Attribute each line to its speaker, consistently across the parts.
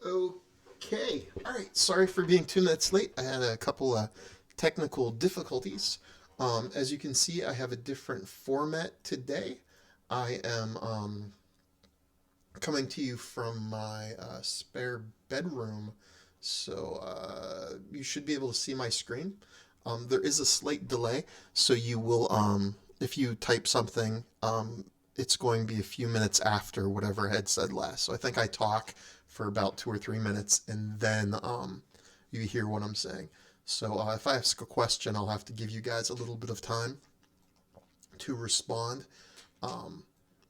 Speaker 1: Okay. All right. Sorry for being 2 minutes late. I had a couple technical difficulties. As you can see, I have a different format today. I am coming to you from my spare bedroom, so you should be able to see my screen. There is a slight delay, so you will, if you type something, it's going to be a few minutes after whatever I had said last. So I think I talk for about 2 or 3 minutes, and then you hear what I'm saying. So if I ask a question, I'll have to give you guys a little bit of time to respond. Um,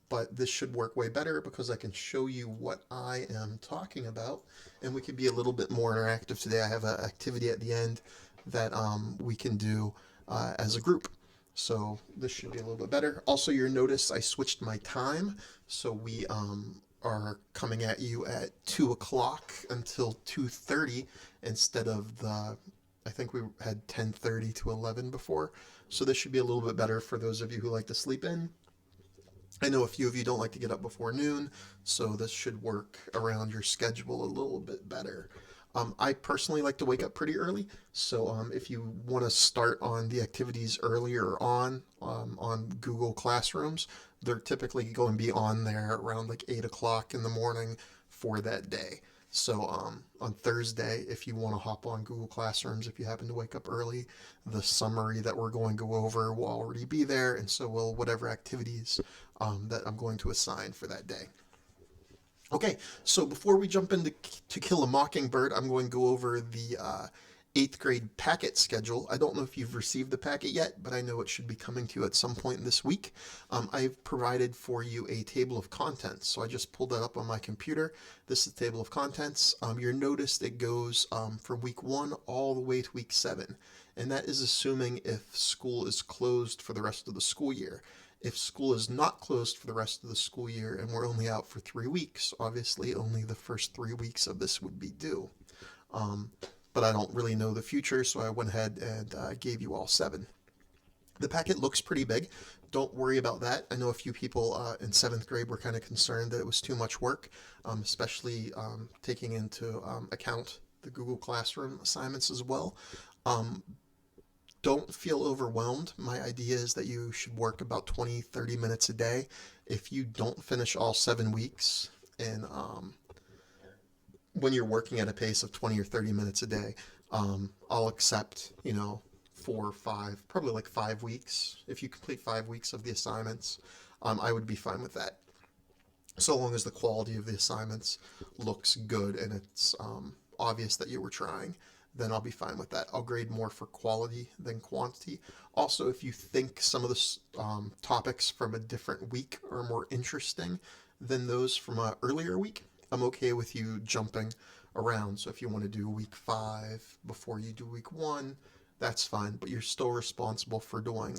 Speaker 1: but this should work way better because I can show you what I am talking about, and we could be a little bit more interactive today. I have an activity at the end that we can do as a group. So this should be a little bit better. Also, you'll notice I switched my time, so we are coming at you at 2 o'clock until 2:30 instead of the. I think we had 10:30 to 11 before, so this should be a little bit better for those of you who like to sleep in. I know a few of you don't like to get up before noon, so this should work around your schedule a little bit better. I personally like to wake up pretty early, so if you want to start on the activities earlier on Google Classrooms, they're typically going to be on there around like 8 o'clock in the morning for that day. So on Thursday, if you want to hop on Google Classrooms, if you happen to wake up early, the summary that we're going to go over will already be there, and so will whatever activities that I'm going to assign for that day. Okay, so before we jump into To Kill a Mockingbird, I'm going to go over the eighth grade packet schedule. I don't know if you've received the packet yet, but I know it should be coming to you at some point this week. I've provided for you a table of contents, so I just pulled that up on my computer. This is the table of contents. You'll notice it goes from week 1 all the way to week 7, and that is assuming if school is closed for the rest of the school year. If school is not closed for the rest of the school year and we're only out for 3 weeks, obviously only the first 3 weeks of this would be due. Um, but I don't really know the future, so I went ahead and gave you all 7. The packet looks pretty big. Don't worry about that. I know a few people in 7th grade were kind of concerned that it was too much work, especially taking into account the Google Classroom assignments as well. Um, don't feel overwhelmed. My idea is that you should work about 20, 30 minutes a day. If you don't finish all 7 weeks, and when you're working at a pace of 20 or 30 minutes a day, I'll accept, 4 or 5, probably like 5 weeks. If you complete 5 weeks of the assignments, I would be fine with that. So long as the quality of the assignments looks good and it's obvious that you were trying, then I'll be fine with that. I'll grade more for quality than quantity. Also, if you think some of the topics from a different week are more interesting than those from an earlier week, I'm okay with you jumping around. So if you want to do week 5 before you do week 1, that's fine. But you're still responsible for doing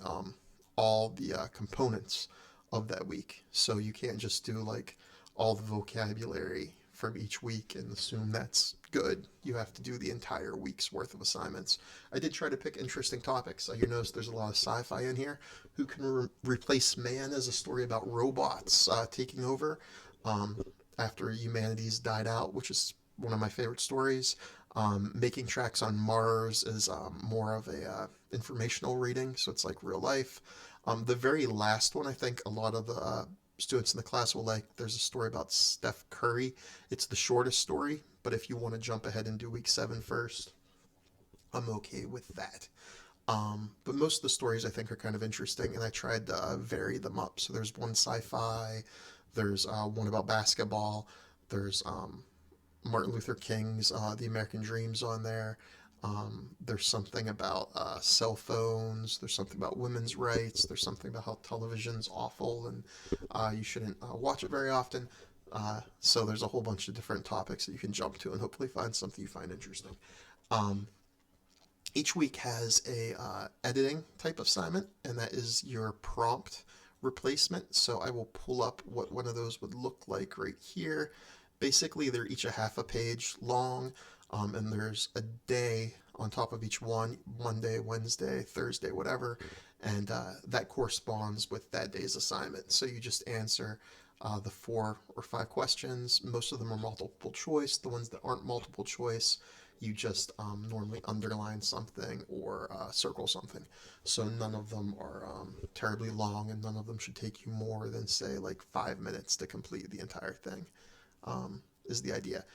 Speaker 1: all the components of that week. So you can't just do like all the vocabulary from each week and assume that's good. You have to do the entire week's worth of assignments. I did try to pick interesting topics. You notice there's a lot of sci-fi in here. Who Can Replace Man is a story about robots taking over after humanity's died out, which is one of my favorite stories. Making Tracks on Mars is more of a informational reading, so it's like real life. The very last one, I think a lot of the students in the class will like. There's a story about Steph Curry. It's the shortest story, but if you want to jump ahead and do week 7 first, I'm okay with that. But most of the stories I think are kind of interesting, and I tried to vary them up. So there's one sci-fi, there's one about basketball, there's Martin Luther King's The American Dream's on there. There's something about cell phones. There's something about women's rights. There's something about how television's awful and you shouldn't watch it very often. So there's a whole bunch of different topics that you can jump to and hopefully find something you find interesting. Um, each week has a editing type assignment, and that is your prompt replacement. So I will pull up what one of those would look like right here. Basically, they're each a half a page long, and there's a day on top of each one: Monday, Wednesday, Thursday, whatever, and that corresponds with that day's assignment. So you just answer the 4 or 5 questions. Most of them are multiple choice. The ones that aren't multiple choice, you just normally underline something or circle something. So none of them are terribly long, and none of them should take you more than, say, like 5 minutes to complete the entire thing, is the idea.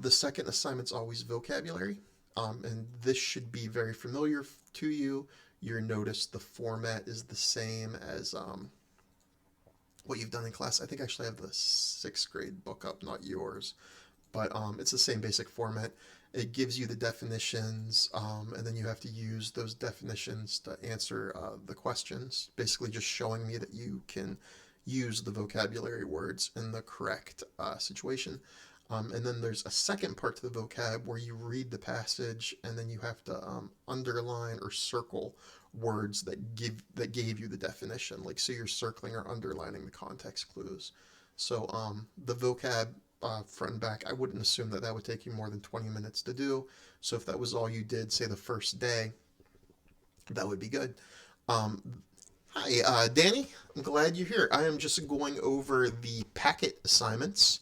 Speaker 1: The second assignment's always vocabulary, and this should be very familiar to you. You'll notice the format is the same as what you've done in class. I think I actually have the 6th grade book up, not yours, but it's the same basic format. It gives you the definitions, and then you have to use those definitions to answer the questions, basically just showing me that you can use the vocabulary words in the correct situation. And then there's a second part to the vocab where you read the passage, and then you have to underline or circle words that gave you the definition. Like, so you're circling or underlining the context clues. So the vocab front and back, I wouldn't assume that would take you more than 20 minutes to do. So if that was all you did, say the first day, that would be good. Hi, Danny. I'm glad you're here. I am just going over the packet assignments,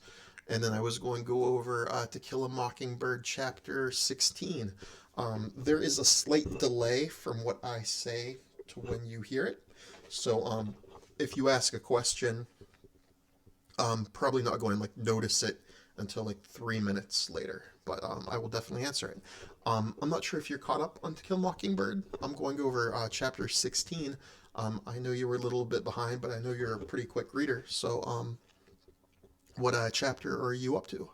Speaker 1: and then I was going to go over To Kill a Mockingbird Chapter 16. There is a slight delay from what I say to when you hear it. So if you ask a question, probably not going to notice it until 3 minutes later, but I will definitely answer it. I'm not sure if you're caught up on To Kill a Mockingbird. I'm going over chapter 16. I know you were a little bit behind, but I know you're a pretty quick reader. So what chapter are you up to?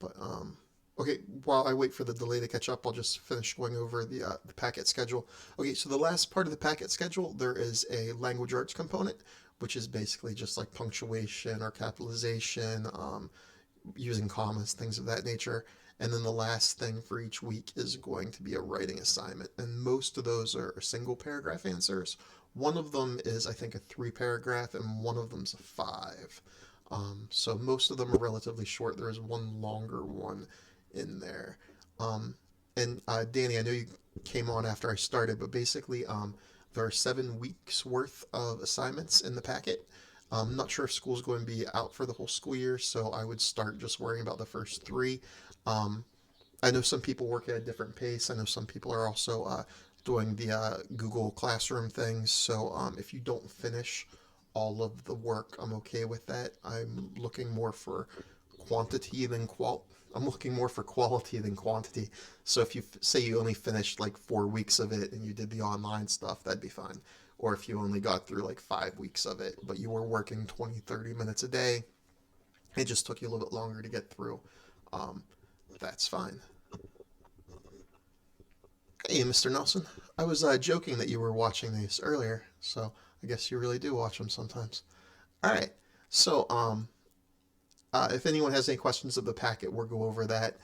Speaker 1: But okay, while I wait for the delay to catch up, I'll just finish going over the packet schedule. Okay, so the last part of the packet schedule, there is a language arts component, which is basically just like punctuation or capitalization, using commas, things of that nature. And then the last thing for each week is going to be a writing assignment. And most of those are single paragraph answers. One of them is, I think, a 3 paragraph, and one of them's a 5. So most of them are relatively short. There is one longer one in there. And Danny, I know you came on after I started, but basically, there are 7 weeks worth of assignments in the packet. I'm not sure if school's going to be out for the whole school year, so I would start just worrying about the first 3. Um, I know some people work at a different pace. I know some people are also doing the Google Classroom things. So if you don't finish all of the work, I'm okay with that. I'm looking more for quantity than qual. I'm looking more for quality than quantity. So if you say you only finished 4 weeks of it and you did the online stuff, that'd be fine. Or if you only got through 5 weeks of it, but you were working 20, 30 minutes a day, it just took you a little bit longer to get through. Um, that's fine. Hey, Mr. Nelson. I was joking that you were watching these earlier, so I guess you really do watch them sometimes. All right. So, if anyone has any questions of the packet, we'll go over that.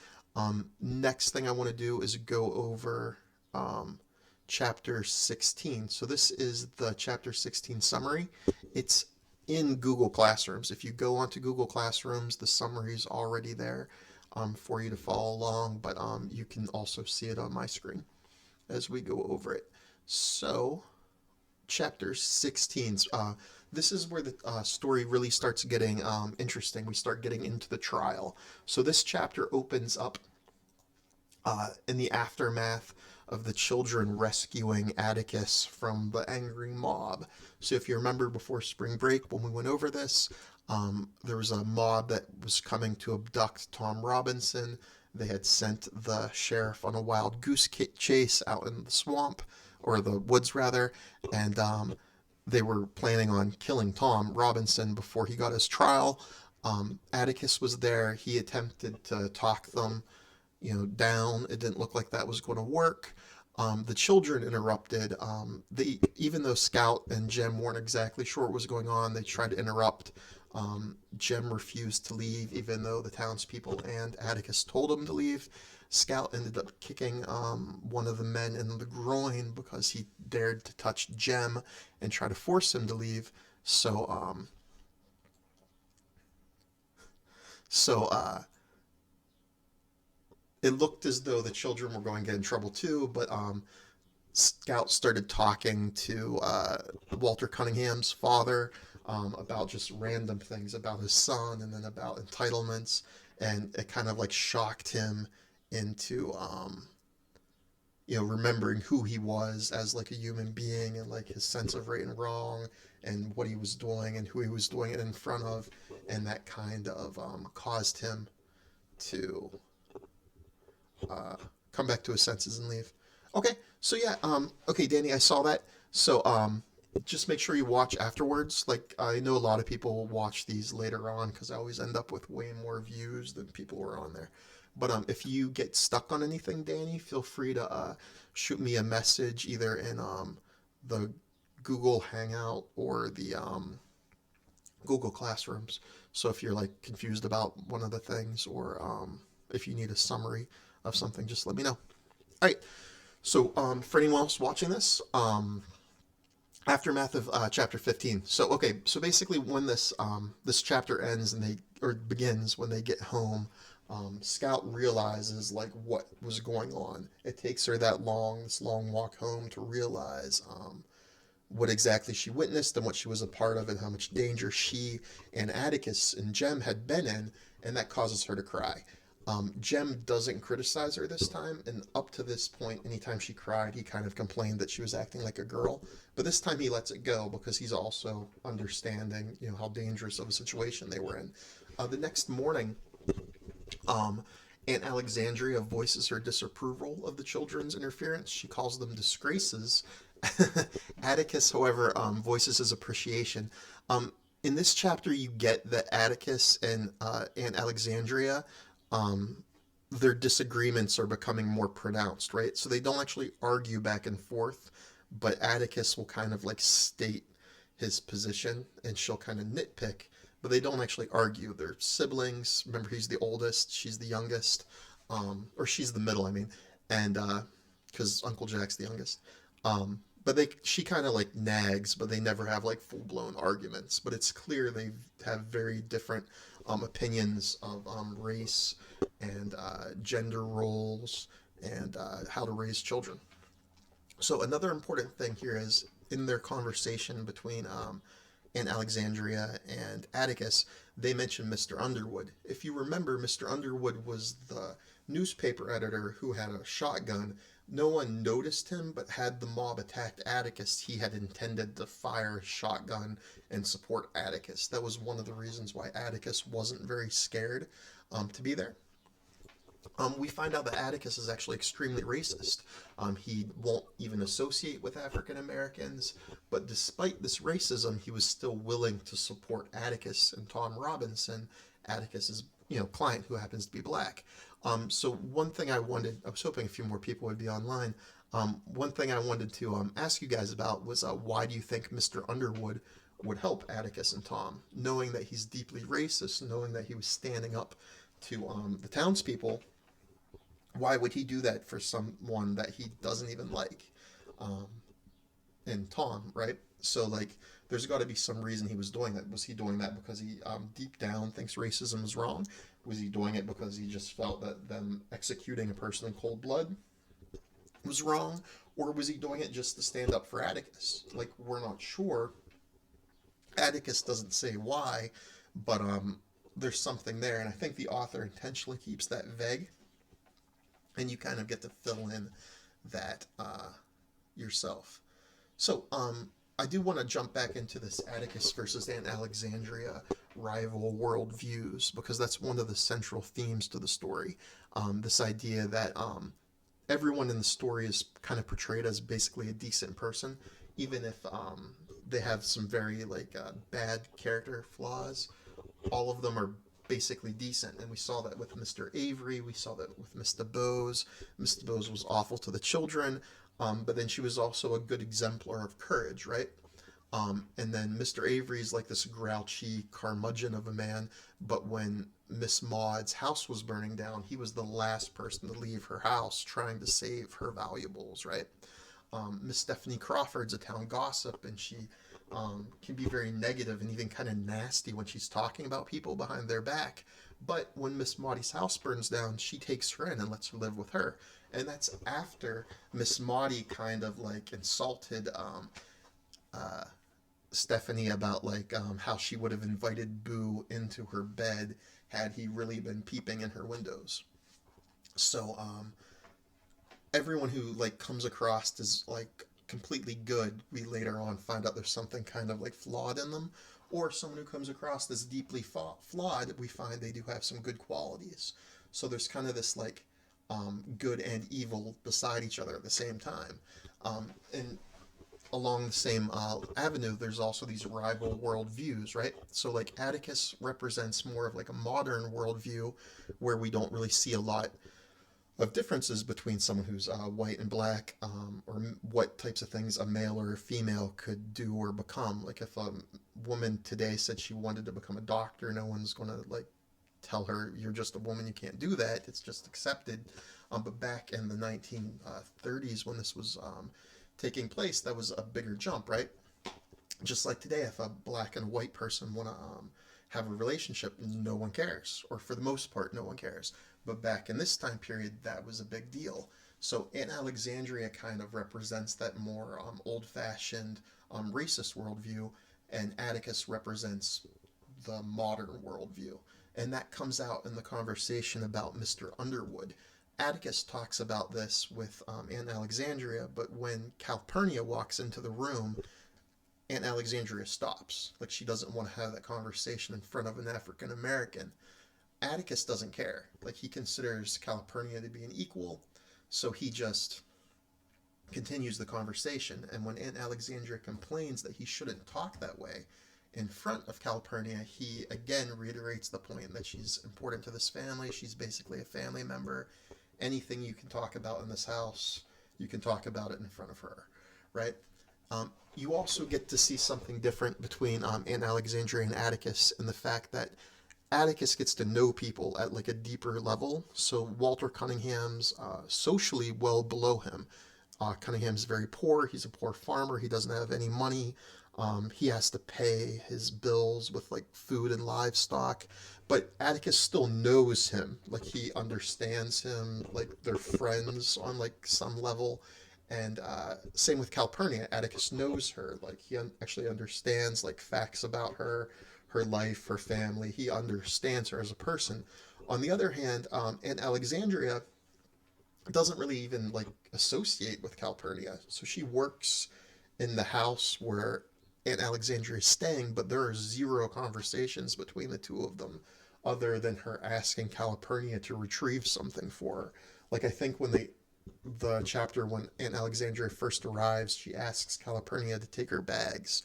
Speaker 1: Next thing I want to do is go over chapter 16. So this is the chapter 16 summary. It's in Google Classrooms. If you go onto Google Classrooms, the summary is already there for you to follow along, but you can also see it on my screen as we go over it. So, chapter 16. This is where the story really starts getting interesting. We start getting into the trial. So this chapter opens up in the aftermath of the children rescuing Atticus from the angry mob. So if you remember before spring break when we went over this, there was a mob that was coming to abduct Tom Robinson. They had sent the sheriff on a wild goose chase out in the swamp, or the woods rather, and they were planning on killing Tom Robinson before he got his trial. Atticus was there. He attempted to talk them, down. It didn't look like that was going to work. The children interrupted. Even though Scout and Jem weren't exactly sure what was going on, they tried to interrupt. Jem refused to leave, even though the townspeople and Atticus told him to leave. Scout ended up kicking one of the men in the groin because he dared to touch Jem and try to force him to leave. So so it looked as though the children were going to get in trouble too, but Scout started talking to Walter Cunningham's father about just random things about his son and then about entitlements, and it kind of like shocked him into remembering who he was as like a human being and like his sense of right and wrong and what he was doing and who he was doing it in front of, and that kind of caused him to uh, come back to his senses and leave. Okay, so yeah, okay, Danny, I saw that. So just make sure you watch afterwards. Like I know a lot of people watch these later on because I always end up with way more views than people who are on there. But if you get stuck on anything, Danny, feel free to shoot me a message either in the Google Hangout or the Google Classrooms. So if you're like confused about one of the things or if you need a summary of something, just let me know. All right. So for anyone else watching this, aftermath of chapter 15. So okay, so basically when this chapter ends and they or begins when they get home, Scout realizes like what was going on. It takes her this long walk home to realize what exactly she witnessed and what she was a part of and how much danger she and Atticus and Jem had been in, and that causes her to cry. Jem doesn't criticize her this time, and up to this point, anytime she cried, he kind of complained that she was acting like a girl. But this time he lets it go because he's also understanding, how dangerous of a situation they were in. The next morning, um, Aunt Alexandria voices her disapproval of the children's interference. She calls them disgraces. Atticus, however, voices his appreciation. Um, in this chapter, you get that Atticus and Aunt Alexandria, um, their disagreements are becoming more pronounced, right? So they don't actually argue back and forth, but Atticus will kind of like state his position and she'll kind of nitpick, but they don't actually argue. They're siblings. Remember, he's the oldest, she's the youngest, or she's the middle, I mean, and because Uncle Jack's the youngest. But she kind of like nags, but they never have like full blown arguments. But it's clear they have very different opinions of race and gender roles and how to raise children. So another important thing here is in their conversation between Aunt Alexandria and Atticus, they mention Mr. Underwood. If you remember, Mr. Underwood was the newspaper editor who had a shotgun. No one noticed him, but had the mob attacked Atticus, he had intended to fire a shotgun and support Atticus. That was one of the reasons why Atticus wasn't very scared to be there. We find out that Atticus is actually extremely racist. He won't even associate with African Americans, but despite this racism, he was still willing to support Atticus and Tom Robinson, Atticus's client who happens to be black. So one thing I was hoping a few more people would be online. One thing I wanted to ask you guys about was why do you think Mr. Underwood would help Atticus and Tom, knowing that he's deeply racist, knowing that he was standing up to the townspeople? Why would he do that for someone that he doesn't even like? Um, and Tom, right? So like, there's got to be some reason he was doing that. Was he doing that because he deep down thinks racism is wrong? Was he doing it because he just felt that them executing a person in cold blood was wrong? Or was he doing it just to stand up for Atticus? Like, we're not sure. Atticus doesn't say why, but there's something there, and I think the author intentionally keeps that vague, and you kind of get to fill in that yourself. So, I do want to jump back into this Atticus versus Aunt Alexandria rival worldviews because that's one of the central themes to the story. This idea that everyone in the story is kind of portrayed as basically a decent person, even if they have some very like bad character flaws. All of them are basically decent, and we saw that with Mr. Avery. We saw that with Mr. Bose. Mr. Bose was awful to the children, but then she was also a good exemplar of courage, right? And then Mr. Avery's like this grouchy curmudgeon of a man, but when Miss Maud's house was burning down, he was the last person to leave her house trying to save her valuables, right? Miss Stephanie Crawford's a town gossip, and she can be very negative and even kind of nasty when she's talking about people behind their back. But when Miss Maudie's house burns down, she takes her in and lets her live with her. And that's after Miss Maudie kind of like insulted uh, Stephanie about like how she would have invited Boo into her bed had he really been peeping in her windows. So everyone who like comes across as like completely good, we later on find out there's something kind of like flawed in them, or someone who comes across as deeply flawed, we find they do have some good qualities. So there's kind of this like good and evil beside each other at the same time. And along the same avenue, there's also these rival worldviews, right? So like Atticus represents more of like a modern worldview where we don't really see a lot of differences between someone who's white and black, or what types of things a male or a female could do or become. Like if a woman today said she wanted to become a doctor, no one's going to like tell her you're just a woman, you can't do that. It's just accepted. But back in the 1930s when this was taking place, that was a bigger jump, right? Just like today, if a black and a white person want to have a relationship, no one cares, or for the most part, no one cares. But back in this time period, that was a big deal. So Aunt Alexandria kind of represents that more old-fashioned racist worldview, and Atticus represents the modern worldview. And that comes out in the conversation about Mr. Underwood. Atticus talks about this with Aunt Alexandria, but when Calpurnia walks into the room, Aunt Alexandria stops. Like she doesn't want to have that conversation in front of an African American. Atticus doesn't care. Like he considers Calpurnia to be an equal, so he just continues the conversation. And when Aunt Alexandria complains that he shouldn't talk that way in front of Calpurnia, he again reiterates the point that she's important to this family. She's basically a family member. Anything you can talk about in this house, you can talk about it in front of her, right? You also get to see something different between Aunt Alexandria and Atticus in the fact that Atticus gets to know people at like a deeper level. So Walter Cunningham's socially well below him. Cunningham's very poor. He's a poor farmer. He doesn't have any money. He has to pay his bills with like food and livestock. But Atticus still knows him. Like he understands him. Like they're friends on like some level. And same with Calpurnia. Atticus knows her. Like he actually understands like facts about her, her life, her family. He understands her as a person. On the other hand, Aunt Alexandria doesn't really even like associate with Calpurnia. So she works in the house where Aunt Alexandria is staying, but there are zero conversations between the two of them other than her asking Calpurnia to retrieve something for her. Like I think when the chapter when Aunt Alexandria first arrives, she asks Calpurnia to take her bags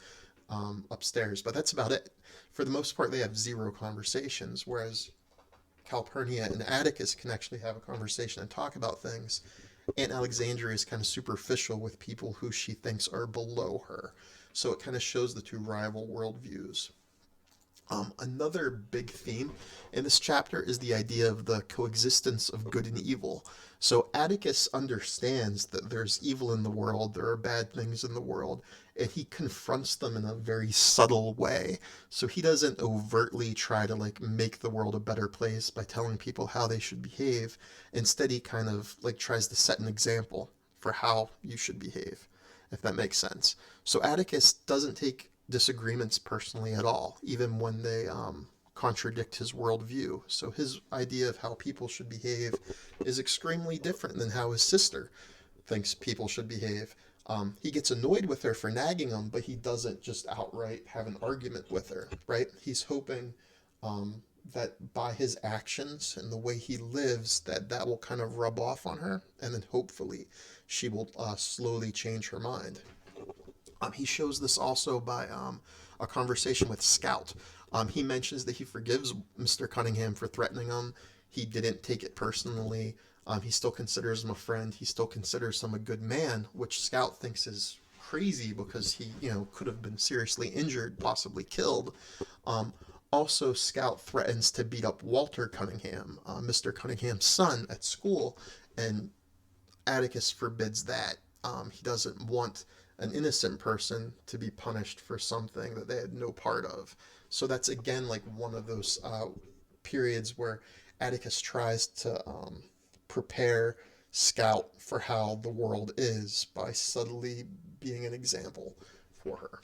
Speaker 1: upstairs, but that's about it. For the most part, they have zero conversations, whereas Calpurnia and Atticus can actually have a conversation and talk about things. Aunt Alexandria is kind of superficial with people who she thinks are below her. So it kind of shows the two rival worldviews. Another big theme in this chapter is the idea of the coexistence of good and evil. So Atticus understands that there's evil in the world, there are bad things in the world, and he confronts them in a very subtle way. So he doesn't overtly try to like make the world a better place by telling people how they should behave. Instead, he kind of like tries to set an example for how you should behave, if that makes sense. So Atticus doesn't take disagreements personally at all, even when they contradict his worldview. So his idea of how people should behave is extremely different than how his sister thinks people should behave. He gets annoyed with her for nagging him, but he doesn't just outright have an argument with her, right? He's hoping that by his actions and the way he lives, that will kind of rub off on her, and then hopefully she will slowly change her mind. He shows this also by a conversation with Scout. He mentions that he forgives Mr. Cunningham for threatening him. He didn't take it personally. He still considers him a friend. He still considers him a good man, which Scout thinks is crazy because he, could have been seriously injured, possibly killed. Also, Scout threatens to beat up Walter Cunningham, Mr. Cunningham's son, at school, and Atticus forbids that. He doesn't want an innocent person to be punished for something that they had no part of. So that's again like one of those periods where Atticus tries to prepare Scout for how the world is by subtly being an example for her.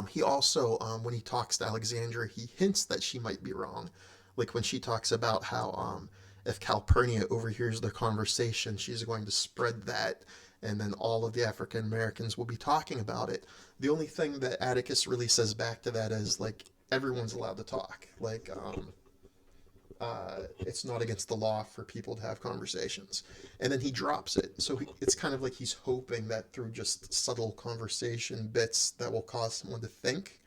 Speaker 1: He also, when he talks to Alexandra, he hints that she might be wrong. Like when she talks about how if Calpurnia overhears their conversation, she's going to spread that, and then all of the African Americans will be talking about it. The only thing that Atticus really says back to that is, like, everyone's allowed to talk. Like, it's not against the law for people to have conversations. And then he drops it. So it's kind of like he's hoping that through just subtle conversation bits that will cause someone to think.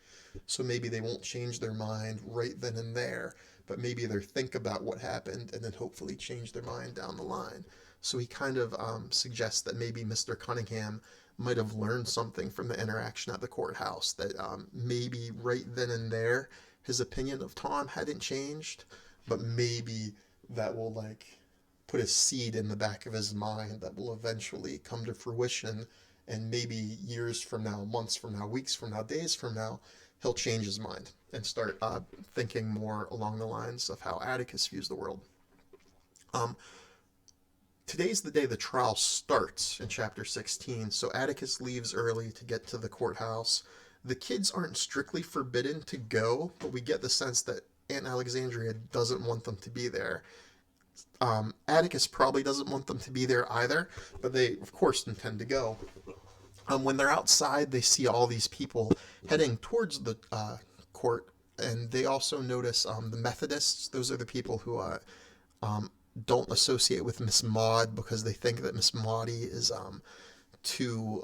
Speaker 1: So maybe they won't change their mind right then and there, but maybe they'll think about what happened and then hopefully change their mind down the line. So he kind of suggests that maybe Mr. Cunningham might have learned something from the interaction at the courthouse, that maybe right then and there his opinion of Tom hadn't changed, but maybe that will like put a seed in the back of his mind that will eventually come to fruition, and maybe years from now, months from now, weeks from now, days from now, he'll change his mind and start thinking more along the lines of how Atticus views the world. Um, Today's the day the trial starts in chapter 16, so Atticus leaves early to get to the courthouse. The kids aren't strictly forbidden to go, but we get the sense that Aunt Alexandria doesn't want them to be there. Atticus probably doesn't want them to be there either, but they, of course, intend to go. When they're outside, they see all these people heading towards the court, and they also notice the Methodists. Those are the people who um, don't associate with Miss Maud because they think that Miss Maudie is too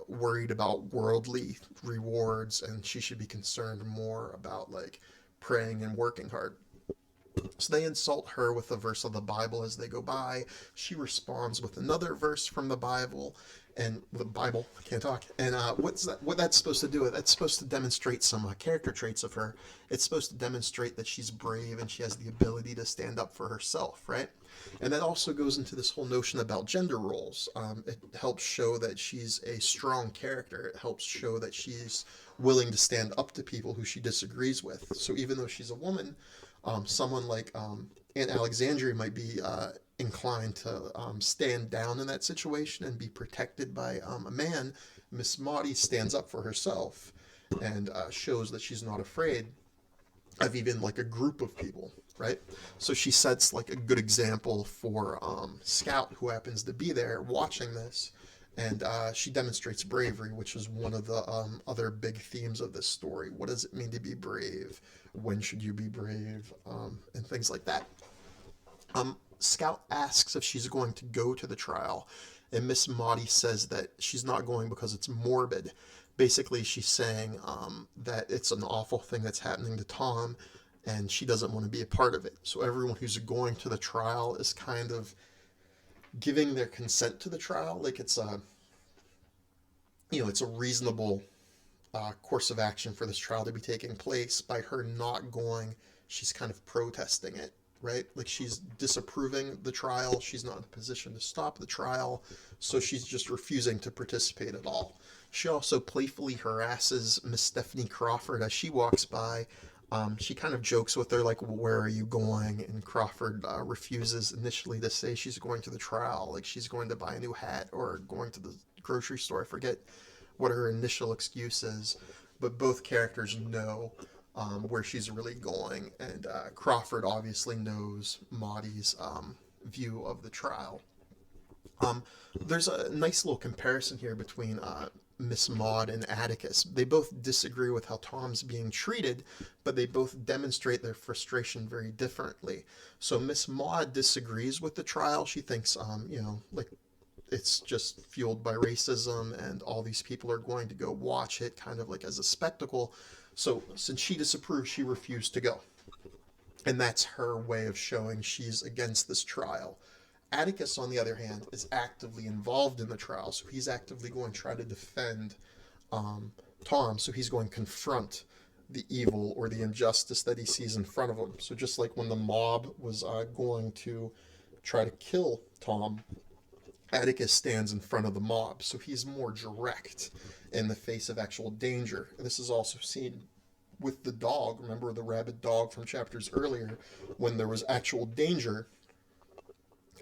Speaker 1: worried about worldly rewards, and she should be concerned more about like praying and working hard. So they insult her with a verse of the Bible as they go by. She responds with another verse from the Bible, and the Bible, I can't talk. And what's that? What that's supposed to do? That's supposed to demonstrate some character traits of her. It's supposed to demonstrate that she's brave and she has the ability to stand up for herself, right? And that also goes into this whole notion about gender roles. It helps show that she's a strong character. It helps show that she's willing to stand up to people who she disagrees with. So even though she's a woman, someone like Aunt Alexandria might be inclined to stand down in that situation and be protected by a man. Miss Maudie stands up for herself and shows that she's not afraid of even like a group of people, right? So she sets like a good example for Scout, who happens to be there watching this, and she demonstrates bravery, which is one of the other big themes of this story. What does it mean to be brave? When should you be brave? And things like that. Scout asks if she's going to go to the trial, and Miss Maudie says that she's not going because it's morbid. Basically, she's saying that it's an awful thing that's happening to Tom, and she doesn't want to be a part of it. So everyone who's going to the trial is kind of giving their consent to the trial, like it's a, it's a reasonable course of action for this trial to be taking place. By her not going, she's kind of protesting it, right? Like she's disapproving the trial. She's not in a position to stop the trial, so she's just refusing to participate at all. She also playfully harasses Miss Stephanie Crawford as she walks by. She kind of jokes with her, like, well, where are you going? And Crawford refuses initially to say she's going to the trial, like she's going to buy a new hat or going to the grocery store. I forget what her initial excuse is, but both characters know where she's really going, and Crawford obviously knows Maudie's view of the trial. There's a nice little comparison here between Miss Maud and Atticus. They both disagree with how Tom's being treated, but they both demonstrate their frustration very differently. So Miss Maud disagrees with the trial. She thinks, like it's just fueled by racism, and all these people are going to go watch it kind of like as a spectacle. So since she disapproves, she refused to go. And that's her way of showing she's against this trial. Atticus, on the other hand, is actively involved in the trial, so he's actively going to try to defend Tom, so he's going to confront the evil or the injustice that he sees in front of him. So just like when the mob was going to try to kill Tom, Atticus stands in front of the mob, so he's more direct in the face of actual danger. And this is also seen with the dog. Remember the rabid dog from chapters earlier? When there was actual danger,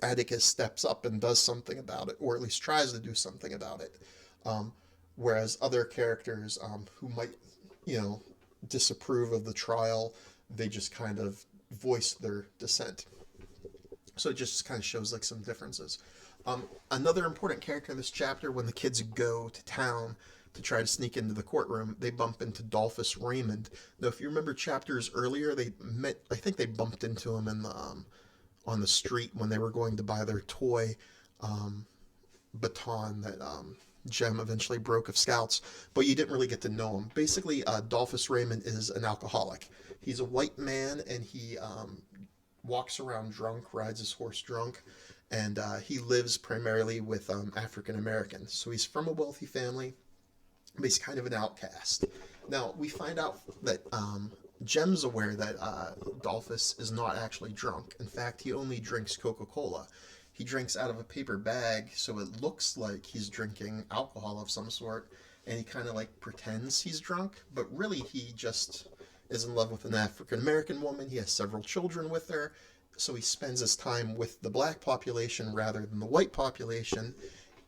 Speaker 1: Atticus steps up and does something about it, or at least tries to do something about it. Um, Whereas other characters who might, you know, disapprove of the trial, they just kind of voice their dissent. So it just kind of shows like some differences. Another important character in this chapter, when the kids go to town to try to sneak into the courtroom, they bump into Dolphus Raymond. Now, if you remember chapters earlier, they met. I think they bumped into him in the on the street when they were going to buy their toy um, baton that Jem eventually broke of Scouts, but you didn't really get to know him. Basically, Dolphus Raymond is an alcoholic. He's a white man, and he walks around drunk, rides his horse drunk, and he lives primarily with African Americans. So he's from a wealthy family, but he's kind of an outcast. Now, we find out that Jem's aware that Dolphus is not actually drunk. In fact, he only drinks Coca-Cola. He drinks out of a paper bag, so it looks like he's drinking alcohol of some sort, and he kind of like pretends he's drunk, but really he just is in love with an African American woman. He has several children with her, so he spends his time with the black population rather than the white population.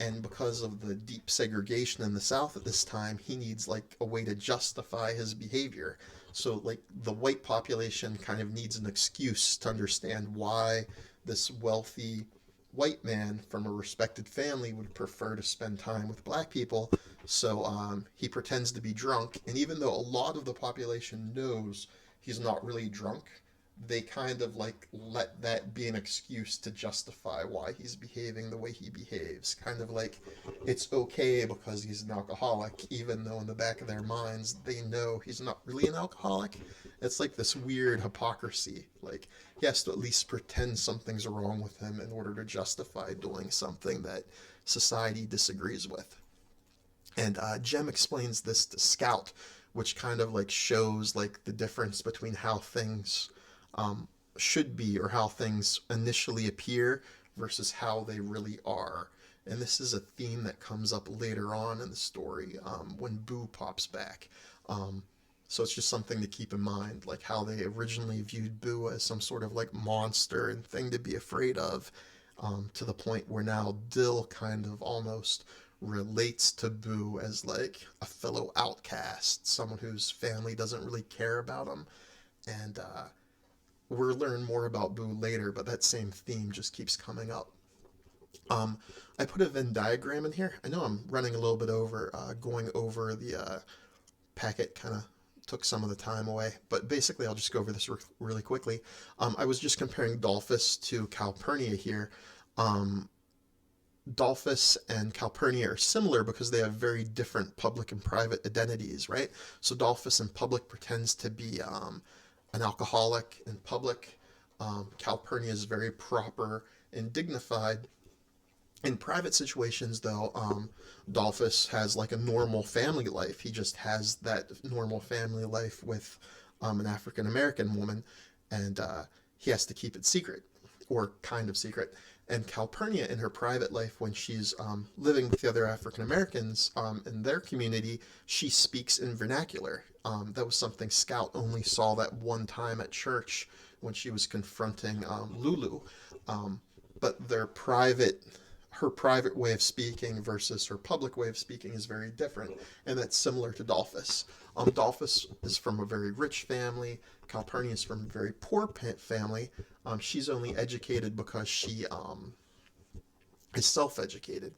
Speaker 1: And because of the deep segregation in the South at this time, he needs like a way to justify his behavior. So like the white population kind of needs an excuse to understand why this wealthy white man from a respected family would prefer to spend time with black people. So he pretends to be drunk, and even though a lot of the population knows he's not really drunk, they kind of like let that be an excuse to justify why he's behaving the way he behaves. Kind of like it's okay because he's an alcoholic, even though in the back of their minds they know he's not really an alcoholic. It's like this weird hypocrisy. Like he has to at least pretend something's wrong with him in order to justify doing something that society disagrees with. And Jem explains this to Scout, which kind of like shows like the difference between how things um, should be, or how things initially appear versus how they really are. And this is a theme that comes up later on in the story when Boo pops back. Um, so it's just something to keep in mind, like how they originally viewed Boo as some sort of like monster and thing to be afraid of, to the point where now Dill kind of almost relates to Boo as like a fellow outcast, someone whose family doesn't really care about him. And we'll learn more about Boo later, but that same theme just keeps coming up. Um, I put a Venn diagram in here. I know I'm running a little bit over, going over the packet kind of took some of the time away, but basically I'll just go over this really quickly. I was just comparing Dolphus to Calpurnia here. Um, Dolphus and Calpurnia are similar because they have very different public and private identities, right? So Dolphus in public pretends to be an alcoholic in public. Calpurnia is very proper and dignified. In private situations, though, Dolphus has like a normal family life. He just has that normal family life with an African American woman, and he has to keep it secret, or kind of secret. And Calpurnia, in her private life, when she's living with the other African Americans in their community, she speaks in vernacular. That was something Scout only saw that one time at church when she was confronting Lulu. But her private way of speaking versus her public way of speaking is very different, and that's similar to Dolphus. Dolphus is from a very rich family. Calpurnia is from a very poor family. She's only educated because she is self-educated.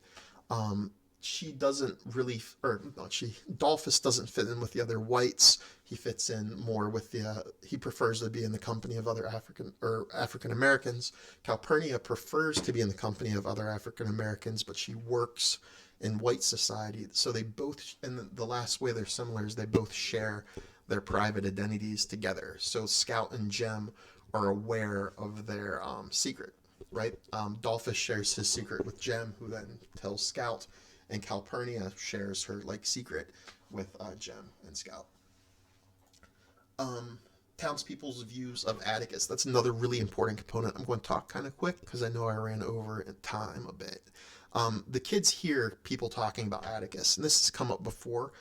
Speaker 1: She doesn't really, or not she, Dolphus doesn't fit in with the other whites. He fits in more with he prefers to be in the company of other African Americans. Calpurnia prefers to be in the company of other African Americans, but she works in white society. So they both, and the last way they're similar is they both share their private identities together. So Scout and Jem are aware of their secret, right? Dolphus shares his secret with Jem, who then tells Scout, and Calpurnia shares her like secret with Jem and Scout. Um, townspeople's views of Atticus. That's another really important component. I'm going to talk kind of quick because I know I ran over in time a bit. The kids hear people talking about Atticus, and this has come up before.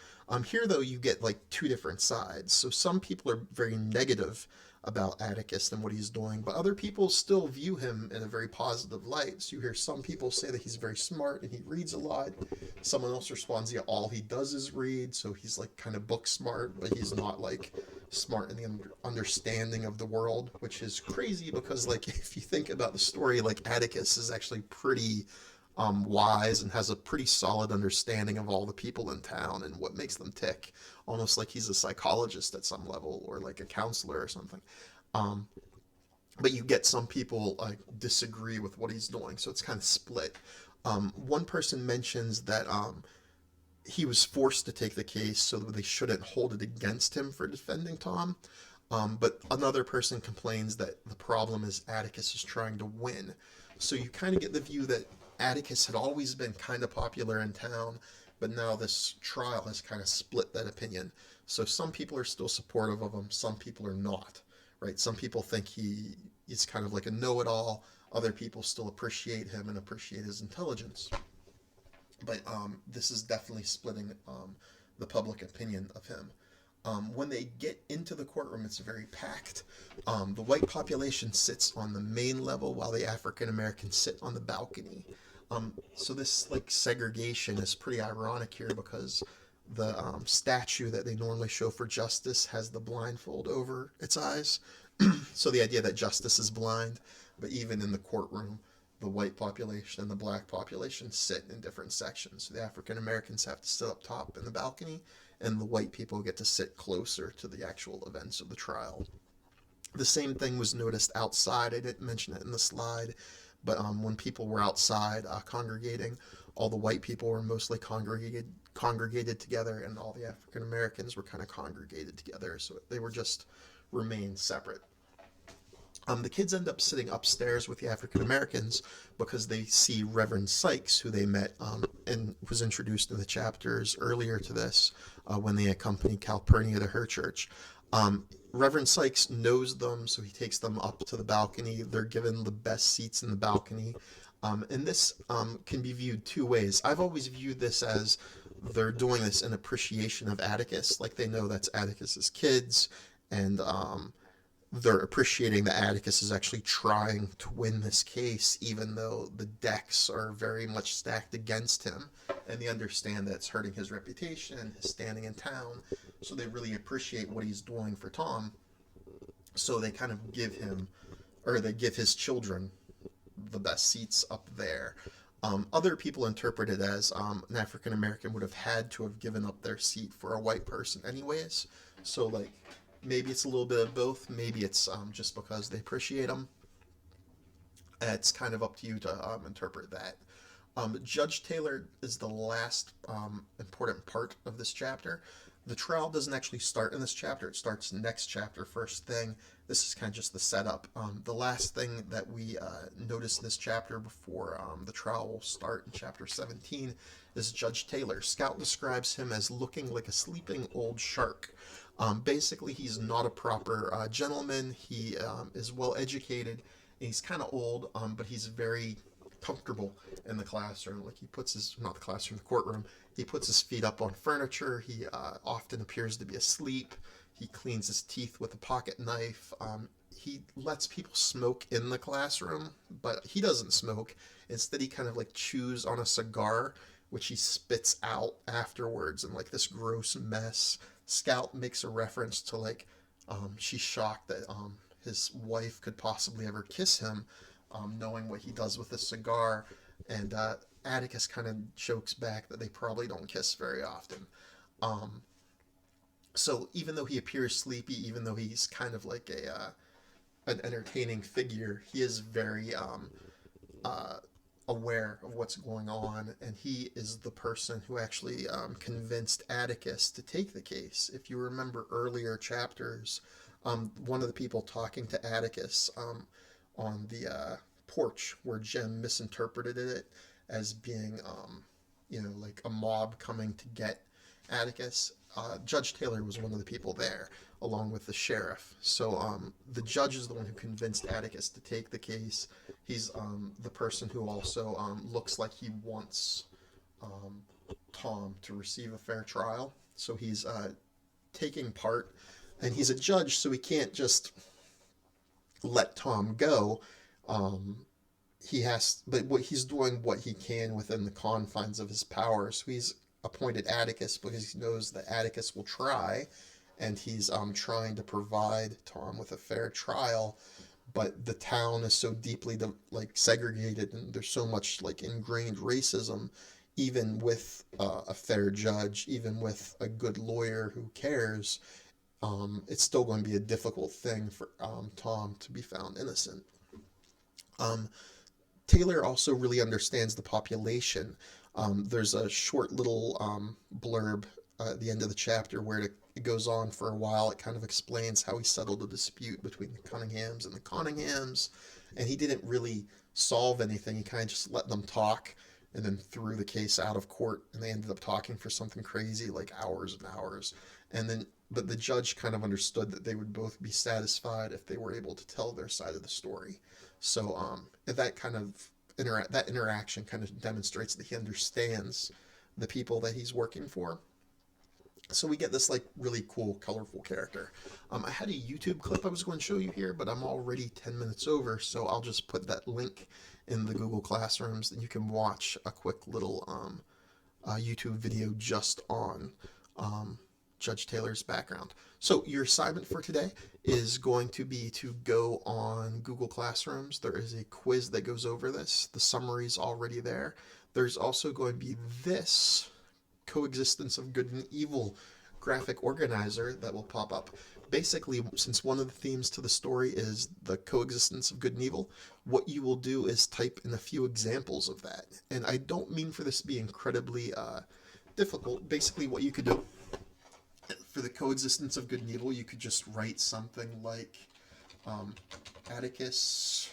Speaker 1: Here, though, you get like two different sides. So some people are very negative about Atticus and what he's doing, but other people still view him in a very positive light. So you hear some people say that he's very smart and he reads a lot. Someone else responds, yeah, all he does is read, so he's like kind of book smart, but he's not like smart in the understanding of the world, which is crazy because like if you think about the story, like Atticus is actually pretty wise and has a pretty solid understanding of all the people in town and what makes them tick, almost like he's a psychologist at some level or like a counselor or something. Um, but you get some people disagree with what he's doing, so it's kind of split. One person mentions that he was forced to take the case, so that they shouldn't hold it against him for defending Tom. But another person complains that the problem is Atticus is trying to win. So you kind of get the view that Atticus had always been kind of popular in town, but now this trial has kind of split that opinion. So some people are still supportive of him, some people are not, right? Some people think he is kind of like a know-it-all. Other people still appreciate him and appreciate his intelligence. But this is definitely splitting the public opinion of him. When they get into the courtroom, it's very packed. The white population sits on the main level while the African Americans sit on the balcony. So this like segregation is pretty ironic here because the statue that they normally show for justice has the blindfold over its eyes. So the idea that justice is blind, but even in the courtroom, the white population and the black population sit in different sections. So the African Americans have to sit up top in the balcony, and the white people get to sit closer to the actual events of the trial. The same thing was noticed outside. I didn't mention it in the slide, but when people were outside congregating, all the white people were mostly congregated together, and all the African Americans were kind of congregated together. So they were just remained separate. The kids end up sitting upstairs with the African Americans because they see Reverend Sykes, who they met and was introduced in the chapters earlier to this when they accompanied Calpurnia to her church. Reverend Sykes knows them, so he takes them up to the balcony. They're given the best seats in the balcony. And this can be viewed two ways. I've always viewed this as they're doing this in appreciation of Atticus, like they know that's Atticus's kids, and they're appreciating that Atticus is actually trying to win this case, even though the decks are very much stacked against him, and they understand that it's hurting his reputation, his standing in town, so they really appreciate what he's doing for Tom, so they kind of give him, or they give his children the best seats up there. Other people interpret it as an African American would have had to have given up their seat for a white person anyways, so like maybe it's a little bit of both. Maybe it's just because they appreciate them. It's kind of up to you to interpret that. Judge Taylor is the last important part of this chapter. The trial doesn't actually start in this chapter. It starts next chapter, first thing. This is kind of just the setup. The last thing that we notice in this chapter before the trial will start in chapter 17 is Judge Taylor. Scout describes him as looking like a sleeping old shark. Basically, he's not a proper gentleman. He is well educated. He's kind of old, but he's very comfortable in the classroom. Like he puts his, not the classroom, the courtroom, he puts his feet up on furniture. He often appears to be asleep. He cleans his teeth with a pocket knife. He lets people smoke in the classroom, but he doesn't smoke. Instead, he kind of like chews on a cigar, which he spits out afterwards in like this gross mess. Scout makes a reference to like she's shocked that his wife could possibly ever kiss him, knowing what he does with a cigar, and Atticus kind of jokes back that they probably don't kiss very often. So even though he appears sleepy, even though he's kind of like an entertaining figure, he is very uh, aware of what's going on, and he is the person who actually convinced Atticus to take the case. If you remember earlier chapters, one of the people talking to Atticus on the porch where Jem misinterpreted it as being, like a mob coming to get Atticus. Judge Taylor was one of the people there, along with the sheriff. So the judge is the one who convinced Atticus to take the case. He's the person who also looks like he wants um, Tom to receive a fair trial. So he's taking part, and he's a judge, so he can't just let Tom go. Um, he has, but what he's doing what he can within the confines of his power. So he's appointed Atticus because he knows that Atticus will try, and he's trying to provide Tom with a fair trial. But the town is so deeply like segregated, and there's so much like ingrained racism. Even with a fair judge, even with a good lawyer who cares, it's still going to be a difficult thing for Tom to be found innocent. Um, Taylor also really understands the population. There's a short little blurb at the end of the chapter where it goes on for a while. It kind of explains how he settled a dispute between the Cunninghams and the Conninghams, and he didn't really solve anything. He kind of just let them talk and then threw the case out of court, and they ended up talking for something crazy like hours and hours. And then, but the judge kind of understood that they would both be satisfied if they were able to tell their side of the story. So that kind of that interaction kind of demonstrates that he understands the people that he's working for. So we get this like really cool, colorful character. I had a YouTube clip I was going to show you here, but I'm already 10 minutes over, so I'll just put that link in the Google Classrooms, and you can watch a quick little YouTube video just on Judge Taylor's background. So your assignment for today is going to be to go on Google Classrooms. There is a quiz that goes over this. The summary's already there. There's also going to be this Coexistence of Good and Evil graphic organizer that will pop up. Basically, since one of the themes to the story is the coexistence of good and evil, what you will do is type in a few examples of that. And I don't mean for this to be incredibly difficult. Basically, what you could do for the coexistence of good and evil, you could just write something like Atticus.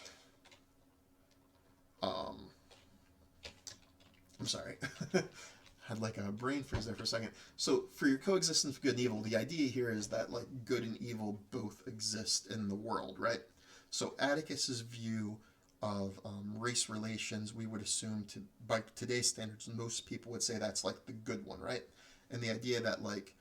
Speaker 1: I'm sorry. Had like a brain freeze there for a second. So for your coexistence of good and evil, the idea here is that like good and evil both exist in the world, right? So Atticus's view of race relations, we would assume by today's standards, most people would say that's like the good one, right? And the idea that like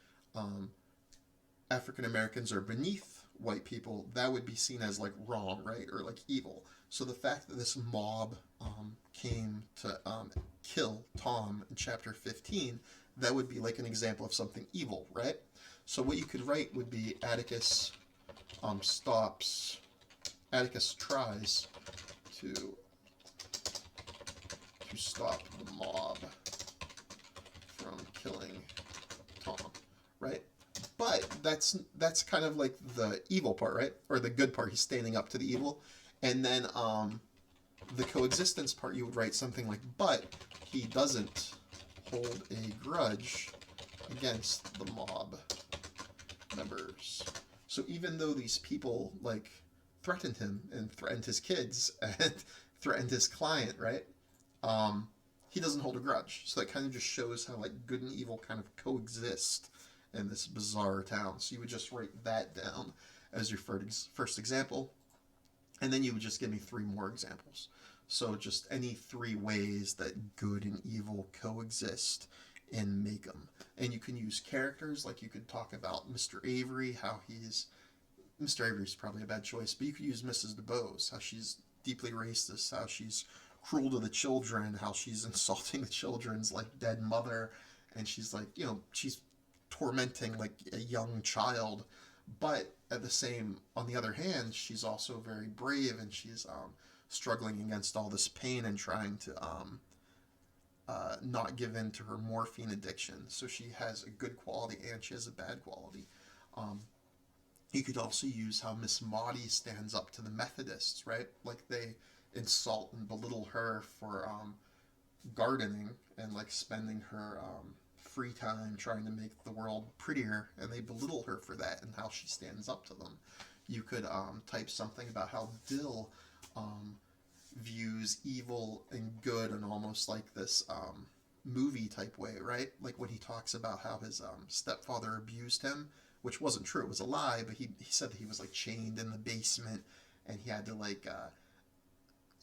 Speaker 1: African Americans are beneath white people, that would be seen as like wrong, right? Or like evil. So the fact that this mob came to kill Tom in chapter 15, that would be like an example of something evil, right? So what you could write would be Atticus Atticus tries to stop the mob from killing Tom, right? But that's kind of like the evil part, right? Or the good part. He's standing up to the evil. And then the coexistence part, you would write something like, but he doesn't hold a grudge against the mob members. So even though these people like threatened him and threatened his kids and threatened his client, right? He doesn't hold a grudge. So that kind of just shows how like good and evil kind of coexist in this bizarre town. So you would just write that down as your first example. And then you would just give me 3 more examples. So just any 3 ways that good and evil coexist in Macom. And you can use characters, like you could talk about Mr. Avery, how he's... Mr. Avery's probably a bad choice, but you could use Mrs. DeBose, how she's deeply racist, how she's cruel to the children, how she's insulting the children's like dead mother, and she's like, you know, she's tormenting like a young child. But on the other hand, she's also very brave, and she's struggling against all this pain and trying to not give in to her morphine addiction. So she has a good quality and she has a bad quality. You could also use how Miss Maudie stands up to the Methodists, right? Like they insult and belittle her for gardening and like spending her free time trying to make the world prettier, and they belittle her for that and how she stands up to them. You could type something about how Dill views evil and good in almost like this movie type way, right? Like when he talks about how his stepfather abused him, which wasn't true, it was a lie, but he said that he was like chained in the basement and he had to like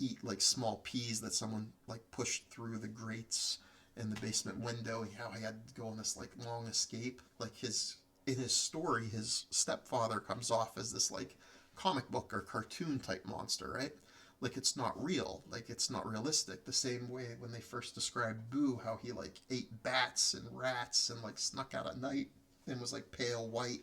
Speaker 1: eat like small peas that someone like pushed through the grates in the basement window, and how he had to go on this like long escape. Like his in his story, his stepfather comes off as this like comic book or cartoon type monster, right? Like it's not real, like it's not realistic. The same way when they first described Boo, how he like ate bats and rats and like snuck out at night and was like pale white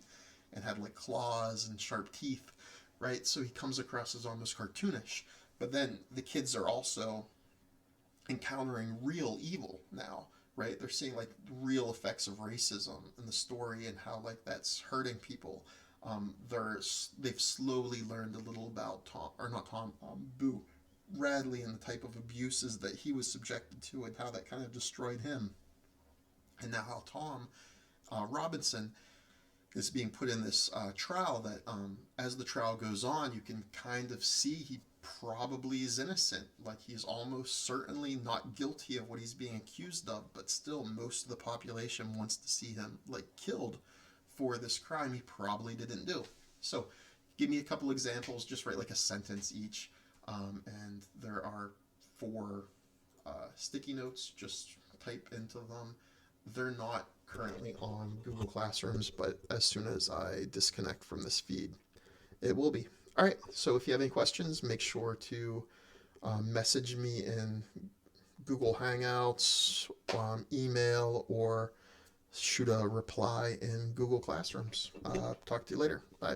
Speaker 1: and had like claws and sharp teeth, right? So he comes across as almost cartoonish. But then the kids are also encountering real evil now, right? They're seeing like real effects of racism in the story and how like that's hurting people. They've slowly learned a little about Tom, or not Tom, Boo Radley, and the type of abuses that he was subjected to and how that kind of destroyed him. And now how Tom Robinson is being put in this trial that, as the trial goes on, you can kind of see he probably is innocent. Like he's almost certainly not guilty of what he's being accused of, but still most of the population wants to see him like killed for this crime he probably didn't do. So give me a couple examples, just write like a sentence each. And there are 4 sticky notes, just type into them. They're not currently on Google Classrooms, but as soon as I disconnect from this feed, it will be. All right, so if you have any questions, make sure to message me in Google Hangouts, email, or shoot a reply in Google Classrooms. Talk to you later. Bye.